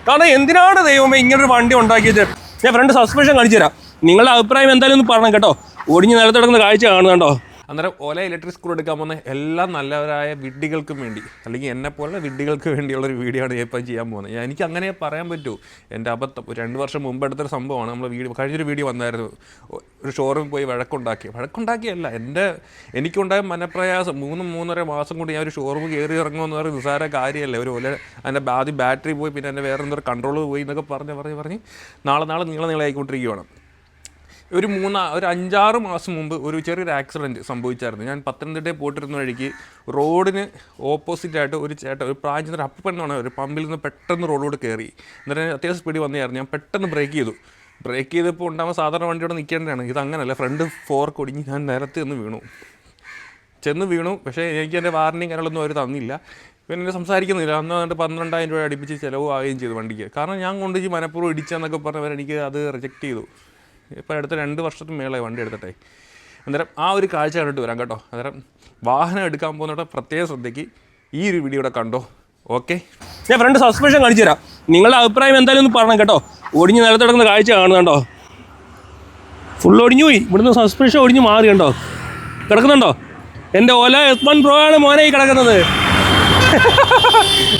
കാരണം എന്തിനാണ് ദൈവമേ ഇങ്ങനൊരു വണ്ടി ഉണ്ടാക്കിയത്? ഞാൻ ഫ്രണ്ട് സസ്പെൻഷൻ കാണിച്ചു തരാം. നിങ്ങളുടെ അഭിപ്രായം എന്തായാലും ഒന്ന് പറയണം കേട്ടോ. ഒടിഞ്ഞ് നിലത്ത് കിടക്കുന്ന കാഴ്ച കാണുന്നുണ്ടോ? അന്നേരം ഓല ഇലക്ട്രിക് സ്കൂട്ടർ എടുക്കാൻ പോകുന്ന എല്ലാ നല്ലവരായ വിഡ്ഢികൾക്കും വേണ്ടി, അല്ലെങ്കിൽ എന്നെപ്പോലെ വിഡ്ഢികൾക്ക് വേണ്ടിയുള്ളൊരു വീഡിയോ ആണ് ഞാൻ ഇപ്പം ചെയ്യാൻ പോകുന്നത്. എനിക്ക് അങ്ങനെ പറയാൻ പറ്റൂ. എൻ്റെ അബദ്ധം 2 വർഷം മുമ്പ് എടുത്തൊരു സംഭവമാണ്. നമ്മൾ കഴിഞ്ഞൊരു വീഡിയോ വന്നായിരുന്നു. ഒരു ഷോറൂമിൽ പോയി വഴക്കുണ്ടാക്കിയല്ല, എനിക്കുണ്ടായ മനപ്രയാസം 3-3.5 മാസം കൊണ്ട് ഞാൻ ഒരു ഷോറൂം കയറി ഇറങ്ങുമെന്ന് പറയുന്നത് നിസ്സാര കാര്യമല്ലേ. ഒരു ഓല അതിൻ്റെ ആദ്യം ബാറ്ററി പോയി, പിന്നെ എൻ്റെ വേറെ എന്തോ കൺട്രോൾ പോയി എന്നൊക്കെ പറഞ്ഞ് നാളെ നീളായിക്കൊണ്ടിരിക്കുകയാണ്. ഒരു 5-6 മാസം മുമ്പ് ഒരു ചെറിയൊരു ആക്സിഡൻറ്റ് സംഭവിച്ചായിരുന്നു. ഞാൻ പത്തനംതിട്ടയിൽ പോയിട്ടിരുന്ന വഴിക്ക് റോഡിന് ഓപ്പോസിറ്റായിട്ട് ഒരു ഒരു പ്രാഞ്ചിന് ഒരു അപ്പൻ എന്ന് പറഞ്ഞാൽ ഒരു പമ്പിൽ നിന്ന് പെട്ടെന്ന് റോഡിലൂടെ കയറി. എന്നിട്ട് അത്യാവശ്യം സ്പീഡ് വന്നതായിരുന്നു. ഞാൻ പെട്ടെന്ന് ബ്രേക്ക് ചെയ്തപ്പോൾ ഉണ്ടാകുമ്പോൾ സാധാരണ വണ്ടിയോടെ നിൽക്കേണ്ടതാണ്. ഇത് അങ്ങനെയല്ല. ഫ്രണ്ട് ഫോർക്ക് ഒടിഞ്ഞ് ഞാൻ നിലത്ത് ചെന്ന് വീണു. പക്ഷേ എനിക്ക് എൻ്റെ വാറണ്ടിയും കാര്യങ്ങളൊന്നും അവർ തന്നില്ല. പിന്നെ എന്നെ സംസാരിക്കുന്നില്ല. അന്ന് 12,000 രൂപ അടുപ്പിച്ച് ചിലവ് ആവുകയും ചെയ്തു വണ്ടിക്ക്. കാരണം ഞാൻ കൊണ്ടുപോയി മനഃപൂർവ്വം ഇടിച്ചെന്നൊക്കെ പറഞ്ഞവരെനിക്ക് അത് റിജക്റ്റ് ചെയ്തു. ഇപ്പോൾ അടുത്ത 2 വർഷത്തിന് മേളായി വണ്ടി എടുത്തിട്ടെ. അന്നേരം ആ ഒരു കാഴ്ച കണ്ടിട്ട് വരാം കേട്ടോ. അന്നേരം വാഹനം എടുക്കാൻ പോകുന്നവരുടെ പ്രത്യേക ശ്രദ്ധയ്ക്ക് ഈ ഒരു വീഡിയോ ഇവിടെ കണ്ടോ. ഓക്കെ, ഞാൻ ഫ്രണ്ട് സസ്പെൻഷൻ കാണിച്ചു തരാം. നിങ്ങളുടെ അഭിപ്രായം എന്തായാലും ഒന്ന് പറയണം കേട്ടോ. ഒടിഞ്ഞ് നിലത്ത് കിടക്കുന്ന കാഴ്ച കാണുന്നുണ്ടോ? ഫുൾ ഒടിഞ്ഞു പോയി. ഇവിടുന്ന് സസ്പെൻഷൻ ഒടിഞ്ഞ് മാറി കണ്ടോ, കിടക്കുന്നുണ്ടോ? എൻ്റെ ഓല S1 Pro ആണ് മോനെ കിടക്കുന്നത്.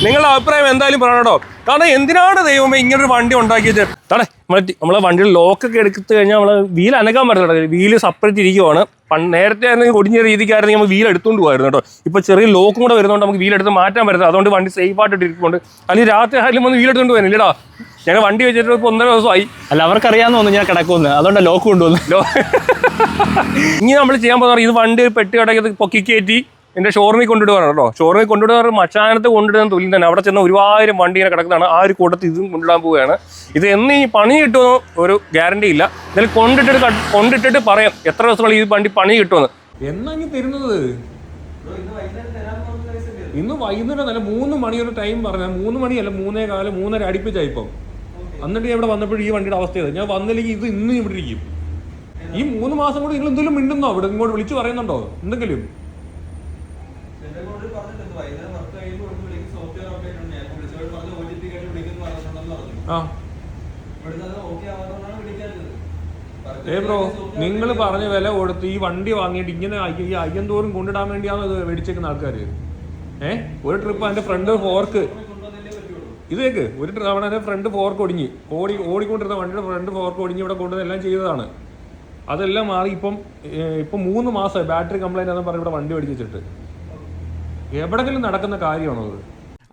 നിങ്ങളുടെ അഭിപ്രായം എന്തായാലും പറയണോ. കാരണം എന്തിനാണ് ദൈവമേ ഇങ്ങനൊരു വണ്ടി ഉണ്ടാക്കിയത്? താണേ നമ്മളെ വണ്ടിയുടെ ലോക്കൊക്കെ എടുത്ത് കഴിഞ്ഞാൽ നമ്മൾ വീൽ അനക്കാൻ പറ്റില്ല. വീല് സെപ്പറേറ്റ് ഇരിക്കുവാണ്. നേരത്തെ ആയിരുന്നെങ്കിൽ ഒടിഞ്ഞ രീതിക്കായിരുന്നെങ്കിൽ നമ്മൾ വീൽ എടുത്തുകൊണ്ട് പോയിരുന്നു കേട്ടോ. ഇപ്പോൾ ചെറിയ ലോക്കും കൂടെ വരുന്നതുകൊണ്ട് നമുക്ക് വീൽ എടുത്ത് മാറ്റാൻ പറ്റില്ല. അതുകൊണ്ട് വണ്ടി സേഫായിട്ട് ഇരിക്കുന്നുണ്ട്. അല്ലെങ്കിൽ രാത്രി ആയാലും വന്ന് വീൽ എടുത്തുകൊണ്ട് വരുന്നില്ല ഇല്ലടാ. ഞങ്ങൾ വണ്ടി വെച്ചിട്ട് ഇപ്പോൾ 1.5 ദിവസമായി. അല്ല, അവർക്കറിയാമെന്ന് തോന്നുന്നു ഞാൻ കിടക്കുമെന്ന്. അതുകൊണ്ട് ലോക്ക് കൊണ്ടുവന്നു. ഇനി നമ്മൾ ചെയ്യാൻ പോകുന്ന ഇത് വണ്ടി പെട്ടി കടക്കത്ത് പൊക്കി കയറ്റി എൻ്റെ ഷോറൂമിൽ കൊണ്ടിടുവാണ് കേട്ടോ. ഷോറൂമിൽ കൊണ്ടിടുന്ന മച്ചാനത്ത് കൊണ്ടിടുന്ന തുല്യം തന്നെ. അവിടെ ചെന്ന് 1000 വണ്ടി ഇങ്ങനെ കിടക്കുന്നതാണ്. ആ ഒരു കൂട്ടത്തിൽ ഇതും കൊണ്ടിടാൻ പോവുകയാണ്. ഇത് എന്ന് ഈ പണി കിട്ടുമെന്ന് ഒരു ഗ്യാരണ്ടി ഇല്ല. ഇതിൽ കൊണ്ടിട്ടിട്ട് പറയാം എത്ര ദിവസങ്ങൾ ഈ വണ്ടി പണി കിട്ടുമെന്ന്. എന്നാ ഇനി തരുന്നത്? ഇന്ന് വൈകുന്നേരം നല്ല 3 മണി ഒരു ടൈം പറഞ്ഞാൽ 3 മണിയല്ല 3:15 3:30 അടുപ്പിച്ചായി ഇപ്പം. എന്നിട്ട് ഞാൻ ഇവിടെ വന്നപ്പോഴും ഈ വണ്ടിയുടെ അവസ്ഥ ചെയ്തത്. ഞാൻ വന്നില്ലെങ്കിൽ ഇത് ഇന്നും ഇവിടെ ഇരിക്കും. ഈ 3 മാസം കൂടി നിങ്ങൾ എന്തെങ്കിലും മിണ്ടുന്നോ? ഇവിടെ ഇങ്ങോട്ട് വിളിച്ചു പറയുന്നുണ്ടോ എന്തെങ്കിലും? ബ്രോ, നിങ്ങൾ പറഞ്ഞ വില കൊടുത്ത് ഈ വണ്ടി വാങ്ങിയിട്ട് ഇങ്ങനെ ഈ അയ്യന്തോറും കൊണ്ടിടാൻ വേണ്ടിയാണ് ഇത് മേടിച്ചേക്കുന്ന ആൾക്കാർ. ഒരു ട്രിപ്പ് അതിന്റെ ഫ്രണ്ട് ഫോർക്ക് ഇതേക്ക് ഒരു തവണ അതിന്റെ ഫ്രണ്ട് ഫോർക്ക് ഓടിക്കൊണ്ടിരുന്ന വണ്ടിയുടെ ഫ്രണ്ട് ഫോർക്ക് ഒടിഞ്ഞ് ഇവിടെ കൊണ്ടുവന്ന് എല്ലാം ചെയ്തതാണ്. അതെല്ലാം മാറി ഇപ്പം 3 മാസമായി ബാറ്ററി കംപ്ലൈന്റ് ആണെന്ന് പറഞ്ഞ് ഇവിടെ വണ്ടി മേടിച്ച് വെച്ചിട്ട്. എവിടെങ്കിലും നടക്കുന്ന കാര്യമാണോ അത്?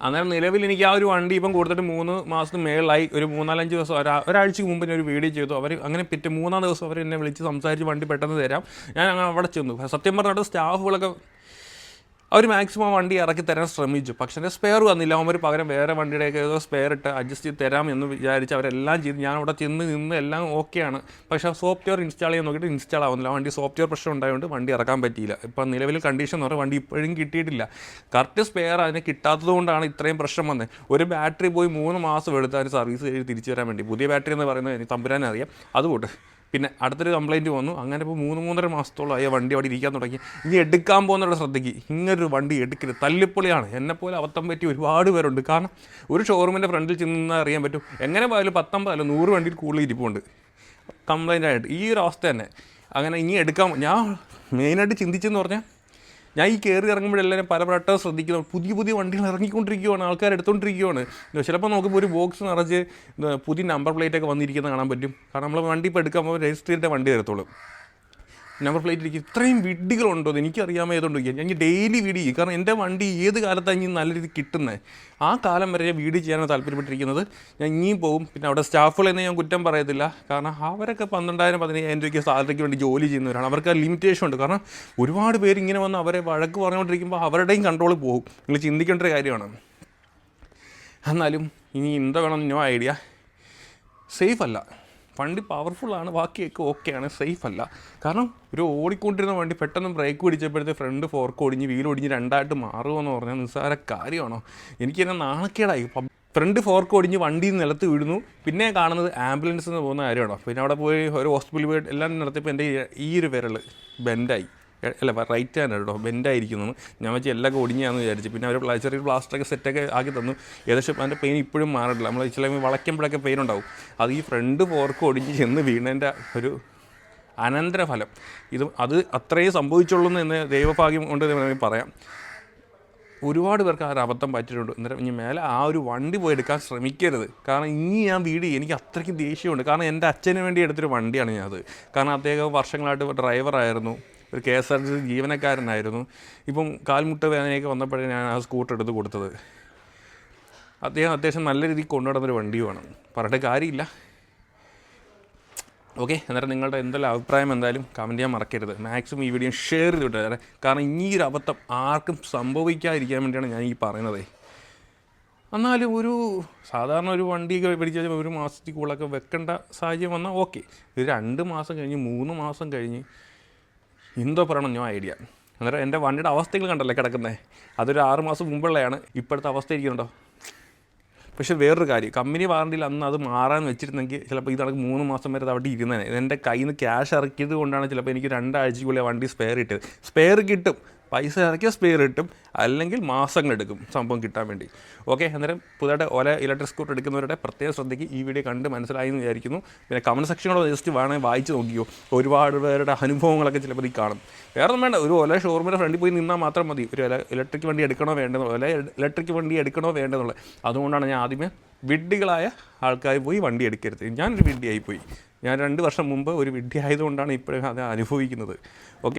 അന്നേരം നിലവിൽ എനിക്ക് ആ ഒരു വണ്ടി ഇപ്പം കൊടുത്തിട്ട് 3 മാസത്തിന് മേളിലായി. ഒരു 4-5 ദിവസം ഒരാഴ്ചക്ക് മുമ്പ് ഞാൻ ഒരു വീഡിയോ ചെയ്തു. അവർ അങ്ങനെ 3-4 ദിവസം അവർ എന്നെ വിളിച്ച് സംസാരിച്ച് വണ്ടി പെട്ടെന്ന് തരാം. ഞാൻ അങ്ങനെ അവിടെ ചെന്നു. സത്യം പറഞ്ഞിട്ട് സ്റ്റാഫുകളൊക്കെ അവർ മാക്സിമം വണ്ടി ഇറക്കി തരാൻ ശ്രമിച്ചു. പക്ഷേ എൻ്റെ സ്പെയർ വന്നില്ല. അവർ പകരം വേറെ വണ്ടിയുടെയൊക്കെ ഏതോ സ്പെയർ ഇട്ട് അഡ്ജസ്റ്റ് ചെയ്ത് തരാം എന്ന് വിചാരിച്ച് അവരെല്ലാം ചെയ്ത് ഞാൻ അവിടെ നിന്ന് എല്ലാം ഓക്കെയാണ്. പക്ഷേ സോഫ്റ്റ്വെയർ ഇൻസ്റ്റാൾ ചെയ്യാൻ നോക്കിയിട്ട് ഇൻസ്റ്റാൾ ആവുന്നില്ല. വണ്ടി സോഫ്റ്റ്വെയർ പ്രശ്നം ഉണ്ടായതുകൊണ്ട് വണ്ടി ഇറക്കാൻ പറ്റിയില്ല. ഇപ്പം നിലവിൽ കണ്ടീഷൻ എന്ന് പറഞ്ഞാൽ വണ്ടി ഇപ്പോഴും കിട്ടിയിട്ടില്ല. കറക്റ്റ് സ്പെയർ അതിന് കിട്ടാത്തത് കൊണ്ടാണ് ഇത്രയും പ്രശ്നം വന്നത്. ഒരു ബാറ്ററി പോയി 3 മാസം എടുത്ത് അതിന് സർവീസ് ചെയ്ത് തിരിച്ചു വരാൻ വേണ്ടി. പുതിയ ബാറ്ററി എന്ന് പറയുന്നത് എനിക്ക് തമ്പുരാനെ അറിയാം. അതുകൊണ്ട് പിന്നെ അടുത്തൊരു കംപ്ലയിൻറ്റ് വന്നു. അങ്ങനെ ഇപ്പോൾ 3-3.5 മാസത്തോളമായി വണ്ടി അവിടെ ഇരിക്കാൻ തുടങ്ങി. ഇനി എടുക്കാൻ പോകുന്നവരുടെ ശ്രദ്ധയ്ക്ക് ഇങ്ങനൊരു വണ്ടി എടുക്കരുത്. തല്ലിപ്പൊളിയാണ്. എന്നെപ്പോലെ അബദ്ധം പറ്റി ഒരുപാട് പേരുണ്ട്. കാരണം ഒരു ഷോറൂമിൻ്റെ ഫ്രണ്ടിൽ ചെന്ന് അറിയാൻ പറ്റും. എങ്ങനെ പോയാലും 50 അല്ല 100 വണ്ടിയിൽ കൂടുതൽ ഇരിപ്പുണ്ട് കംപ്ലയിൻ്റ് ആയിട്ട്. ഈ ഒരു അവസ്ഥ തന്നെ. അങ്ങനെ ഇനി എടുക്കാൻ ഞാൻ മെയിനായിട്ട് ചിന്തിച്ചെന്ന് പറഞ്ഞാൽ ഞാൻ ഈ കയറി ഇറങ്ങുമ്പോഴെല്ലാവരും പലപ്പോഴും ശ്രദ്ധിക്കുന്നു. പുതിയ വണ്ടികൾ ഇറങ്ങിക്കൊണ്ടിരിക്കുകയാണ്, ആൾക്കാർ എടുത്തുകൊണ്ടിരിക്കുകയാണ്. ചിലപ്പോൾ നോക്കുമ്പോൾ ഒരു ബോക്സ് നിറച്ച് പുതിയ നമ്പർ പ്ലേറ്റൊക്കെ വന്നിരിക്കുന്നത് കാണാൻ പറ്റും. കാരണം നമ്മൾ വണ്ടി ഇപ്പോൾ എടുക്കാൻ പോകുമ്പോൾ രജിസ്റ്റർ ചെയ്തിട്ട് വണ്ടി തരത്തുള്ളൂ. നമ്പർ പ്ലേറ്റ് ഇരിക്കും. ഇത്രയും വിഡ്ഢികളുണ്ടോ എന്ന് എനിക്കറിയാമോ ഏതുകൊണ്ട് ഞാൻ ഡെയിലി വീഡിയോ ചെയ്യും. കാരണം എൻ്റെ വണ്ടി ഏത് കാലത്താണ് ഇനി നല്ല രീതിയിൽ കിട്ടുന്നത് ആ കാലം വരെ ഞാൻ വീഡിയോ ചെയ്യാനാണ് താല്പര്യപ്പെട്ടിരിക്കുന്നത്. ഞാൻ ഇനിയും പോകും. പിന്നെ അവിടെ സ്റ്റാഫുകളെന്ന് ഞാൻ കുറ്റം പറയത്തില്ല. കാരണം അവരൊക്കെ 12,000-15,000 രൂപയ്ക്ക് സാലറിക്ക് വേണ്ടി ജോലി ചെയ്യുന്നവരാണ്. അവർക്ക് ലിമിറ്റേഷൻ ഉണ്ട്. കാരണം ഒരുപാട് പേര് ഇങ്ങനെ വന്ന് അവരെ വഴക്ക് പറഞ്ഞുകൊണ്ടിരിക്കുമ്പോൾ അവരുടെയും കൺട്രോൾ പോകും. നിങ്ങൾ ചിന്തിക്കേണ്ട ഒരു കാര്യമാണ്. എന്നാലും ഇനി എന്താ വേണം നോ ഐഡിയ. സേഫ് അല്ല വണ്ടി. പവർഫുള്ളാണ്, ബാക്കിയൊക്കെ ഓക്കെയാണ്. സേഫ് അല്ല. കാരണം ഒരു ഓടിക്കൊണ്ടിരുന്ന വണ്ടി പെട്ടെന്ന് ബ്രേക്ക് പിടിച്ചപ്പോഴത്തെ ഫ്രണ്ട് ഫോർക്ക് ഒടിഞ്ഞ് വീലൊടിഞ്ഞ് 2ആയിട്ട് മാറുമെന്ന് പറഞ്ഞാൽ നിസ്സാര കാര്യമാണോ? എനിക്ക് തന്നെ നാണക്കേടായി. ഫ്രണ്ട് ഫോർക്ക് ഒടിഞ്ഞ് വണ്ടി നിലത്ത് വീഴുന്നു. പിന്നെ കാണുന്നത് ആംബുലൻസിൽ നിന്ന് പോകുന്ന കാര്യമാണോ? പിന്നെ അവിടെ പോയി ഒരു ഹോസ്പിറ്റലിൽ പോയി എല്ലാം നടത്തിയപ്പോൾ എൻ്റെ ഈ ഒരു വിരൽ ബെൻഡായി. അല്ല റൈറ്റ് ഹാൻഡ് കേട്ടോ, ബെൻഡായിരിക്കുന്നു. ഞാൻ വെച്ച് എല്ലാം ഒടിഞ്ഞാന്ന് വിചാരിച്ചു. പിന്നെ അവർ ചെറിയ പ്ലാസ്റ്ററൊക്കെ സെറ്റൊക്കെ ആക്കി തന്നു. ഏകദേശം അതിൻ്റെ പെയിൻ ഇപ്പോഴും മാറിയിട്ടില്ല. നമ്മൾ ചില വളയ്ക്കുമ്പോഴൊക്കെ പെയിൻ ഉണ്ടാവും. അത് ഈ ഫ്രണ്ട് ഫോർക്ക് ഒടിഞ്ഞ് ചെന്ന് വീണതിൻ്റെ ഒരു അനന്തരഫലം. അത് അത്രയും സംഭവിച്ചുള്ളൂ എന്ന് ദൈവഭാഗ്യം കൊണ്ട് വേണമെങ്കിൽ പറയാം. ഒരുപാട് പേർക്ക് ആ ഒരു അബദ്ധം പറ്റിയിട്ടുണ്ട്. അന്നേരം ഇനി മേലെ ആ ഒരു വണ്ടി പോയി എടുക്കാൻ ശ്രമിക്കരുത്. കാരണം ഇനി ഞാൻ എനിക്ക് അത്രയ്ക്കും ദേഷ്യമുണ്ട്. കാരണം എൻ്റെ അച്ഛന് വേണ്ടി എടുത്തൊരു വണ്ടിയാണ് ഞാനത്. കാരണം അദ്ദേഹം വർഷങ്ങളായിട്ട് ഡ്രൈവറായിരുന്നു, ഒരു KSRTC ജീവനക്കാരനായിരുന്നു. ഇപ്പം കാൽമുട്ട വേദനയൊക്കെ വന്നപ്പോഴേ ഞാൻ ആ സ്കൂട്ടർ എടുത്ത് കൊടുത്തത്. അത്യാവശ്യം നല്ല രീതിയിൽ കൊണ്ടുനടന്നൊരു വണ്ടിയുമാണ്, പറഞ്ഞിട്ട് കാര്യമില്ല. ഓക്കെ, അന്നേരം നിങ്ങളുടെ എന്തെല്ലാം അഭിപ്രായം എന്തായാലും കമൻറ്റ് ചെയ്യാൻ മറക്കരുത്. മാക്സിമം ഈ വീഡിയോ ഷെയർ ചെയ്ത് വിട്ടേ. കാരണം ഈ ഒരു അബദ്ധം ആർക്കും സംഭവിക്കാതിരിക്കാൻ വേണ്ടിയാണ് ഞാൻ ഈ പറയുന്നത്. എന്നാലും സാധാരണ ഒരു വണ്ടിയൊക്കെ പിടിച്ചാൽ 1 മാസത്തിൽ കൂടുതലൊക്കെ വെക്കേണ്ട സാഹചര്യം വന്നാൽ ഓക്കെ. ഇത് 2 മാസം കഴിഞ്ഞ് 3 മാസം കഴിഞ്ഞ് എന്തോ പറയണം ഞാൻ ഐഡിയ. അന്നേരം എൻ്റെ വണ്ടിയുടെ അവസ്ഥകൾ കണ്ടല്ലേ കിടക്കുന്നത്. അതൊരു 6 മാസം മുമ്പുള്ളതാണ്. ഇപ്പോഴത്തെ അവസ്ഥ ഇരിക്കുന്നുണ്ടോ? പക്ഷേ വേറൊരു കാര്യം, കമ്പനി വാറണ്ടിയിൽ അന്ന് അത് മാറാൻ വെച്ചിരുന്നെങ്കിൽ ചിലപ്പോൾ ഇത് 3 മാസം വരെ അവിടെ ഇരുന്നേനെ. ഇതെൻ്റെ കയ്യിൽ നിന്ന് ക്യാഷ് ഇറക്കിയത് കൊണ്ടാണ് ചിലപ്പോൾ എനിക്ക് 2 ആഴ്ചയ്ക്കുള്ളിൽ വണ്ടി സ്പെയർ കിട്ടിയത്. സ്പെയർ കിട്ടും, പൈസ ഇറക്കിയ സ്പെയർ കിട്ടും, അല്ലെങ്കിൽ മാസങ്ങളെടുക്കും സംഭവം കിട്ടാൻ വേണ്ടി. ഓക്കെ, അന്നേരം പുതിയതായിട്ട് ഇലക്ട്രിക് സ്കൂട്ടർ എടുക്കുന്നവരുടെ പ്രത്യേകം ശ്രദ്ധയ്ക്ക് ഈ വീഡിയോ കണ്ട് മനസ്സിലായി എന്ന് വിചാരിക്കുന്നു. പിന്നെ കമൻറ്റ് സെക്ഷനോട് ജസ്റ്റ് വേണമെങ്കിൽ വായിച്ച് നോക്കിയോ, ഒരുപാട് പേരുടെ അനുഭവങ്ങളൊക്കെ ചിലപ്പോൾ ഈ കാണും. വേറെ ഒന്നും വേണ്ട, ഒരു ഷോറൂമിൻ്റെ ഫ്രണ്ടിൽ പോയി നിന്നാൽ മാത്രം മതി. ഒരു ഇലക്ട്രിക് വണ്ടി എടുക്കണോ വേണ്ടെന്നുള്ള, ഇലക്ട്രിക് വണ്ടി എടുക്കണോ വേണ്ടെന്നുള്ളത്. അതുകൊണ്ടാണ് ഞാൻ ആദ്യമേ വിഡ്ഢികളായ ആൾക്കാർ പോയി വണ്ടി എടുക്കരുത്. ഞാനൊരു വിഡ്ഢിയായിപ്പോയി. ഞാൻ 2 വർഷം മുമ്പ് ഒരു വിഡ്ഢി ആയതുകൊണ്ടാണ് ഇപ്പോഴും അത് അനുഭവിക്കുന്നത്. ഓക്കെ.